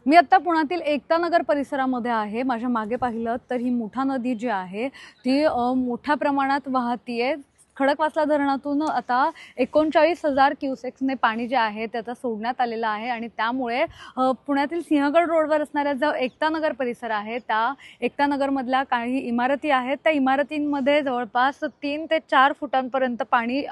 मी आता पुण्यातील एकता नगर परिसरामध्ये आहे। माझ्या मागे पाहिलं तर ही मुठा नदी जी आहे ती मोठ्या प्रमाणात वाहतीये। खडकवासला धरणातून आता 39,000 क्युसेक्सने पाणी जे आहे ते आता सोडण्यात आलेलं आहे आणि त्यामुळे पुण्यातील सिंहगड रोडवर असणाऱ्या जो एकता नगर परिसर आहे त्या एकता नगरमधल्या काही इमारती आहेत त्या इमारतींमध्ये जवळपास 3 ते 4 फुटांपर्यंत पाणी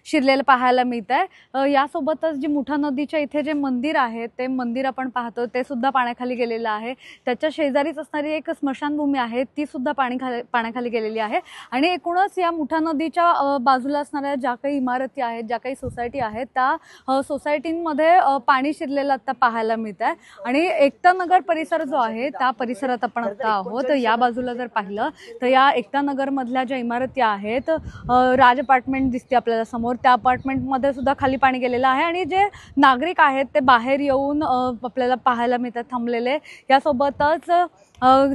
शिरलेलं पाहायला मिळतंय। यासोबतच जी मुठा नदीच्या इथे जे मंदिर आहे ते मंदिर आपण पाहतो ते सुद्धा पाण्याखाली गेलेलं आहे। त्याच्या शेजारीच असणारी एक स्मशानभूमी आहे ती सुद्धा पाण्याखाली गेलेली आहे आणि एकूणच या मुठा नदीच्या बाजूला असणाऱ्या ज्या काही इमारती आहेत, ज्या काही सोसायटी आहेत त्या सोसायटींमध्ये पाणी शिरलेलं आता पाहायला मिळतंय आणि एकता नगर परिसर जो आहे त्या परिसरात आपण आता आहोत। या बाजूला जर पाहिलं तर या एकता नगर मधल्या ज्या इमारती आहेत, राज अपार्टमेंट दिसते आपल्याला समोर, त्या अपार्टमेंटमध्ये सुद्धा खाली पाणी गेलेलं आहे आणि जे नागरिक आहेत ते बाहेर येऊन आपल्याला पाहायला मिळतात थांबलेले। यासोबतच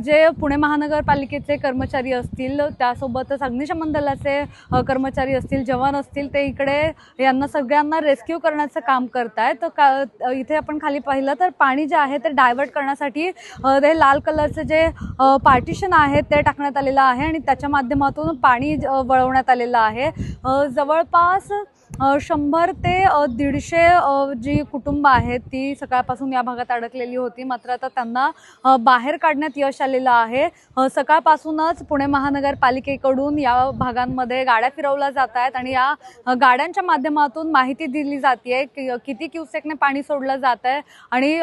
जे पुणे महानगरपालिकेचे कर्मचारी असतील, त्यासोबतच अग्निशमन दलाचे कर्मचारी असतील, जवान असतील, ते इकडे यांना सगळ्यांना रेस्क्यू करण्याचं काम करतायत। इथे आपण खाली पाहिलं तर पाणी जे आहे ते डायव्हर्ट करण्यासाठी ते लाल कलरचे जे पार्टिशन आहे ते टाकण्यात आलेलं आहे आणि त्याच्या माध्यमातून पाणी वळवण्यात आलेलं आहे। जवळपास 100 ते 150 जी कुटुंब आहेत ती सकाळपासून या भागात अडकलेली होती, मात्र आता त्यांना बाहेर काढण्यात यश आलेलं आहे। सकाळपासूनच पुणे महानगरपालिकेकडून या भागांमध्ये गाड्या फिरवल्या जात आहेत आणि या गाड्यांच्या माध्यमातून माहिती दिली जाते किती क्युसेकने पाणी सोडलं जात आहे आणि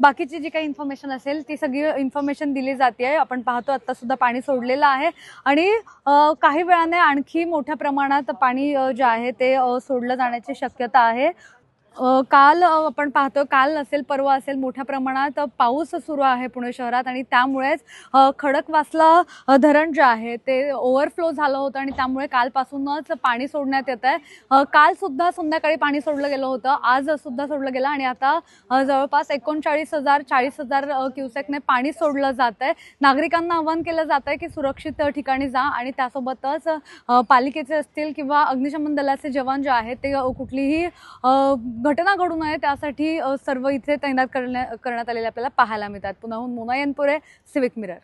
बाकीची जी काही इन्फॉर्मेशन असेल ती सगळी इन्फॉर्मेशन दिली जाते। आपण पाहतो आता सुद्धा पाणी सोडलेलं आहे आणि काही वेळाने आणखी मोठ्या प्रमाणात पाणी जे आहे ते सोडलं जाण्याची शक्यता आहे। काल आपण पाहतो, काल असेल परवा असेल, मोठ्या प्रमाणात पाऊस सुरू आहे पुणे शहरात आणि त्यामुळेच खडकवासला धरण जे आहे ते ओव्हरफ्लो झालं होतं आणि त्यामुळे कालपासूनच पाणी सोडण्यात येत आहे। काल सुद्धा संध्याकाळी पाणी सोडलं गेलं होतं, आज सुद्धा सोडलं गेलं आणि आता जवळपास 39,000 40,000 क्युसेकने पाणी सोडलं जात आहे। नागरिकांना आवाहन केलं जात आहे की सुरक्षित ठिकाणी जा आणि त्यासोबतच पालिकेचे असतील किंवा अग्निशमन दलाचे जवान जे आहेत ते कुठलीही घटना घडू नये त्यासाठी सर्व इथे तैनात करण्यात आलेले आपल्याला पाहायला मिळतात। पुण्याहून मोना यनपुरे, सिविक मिरर।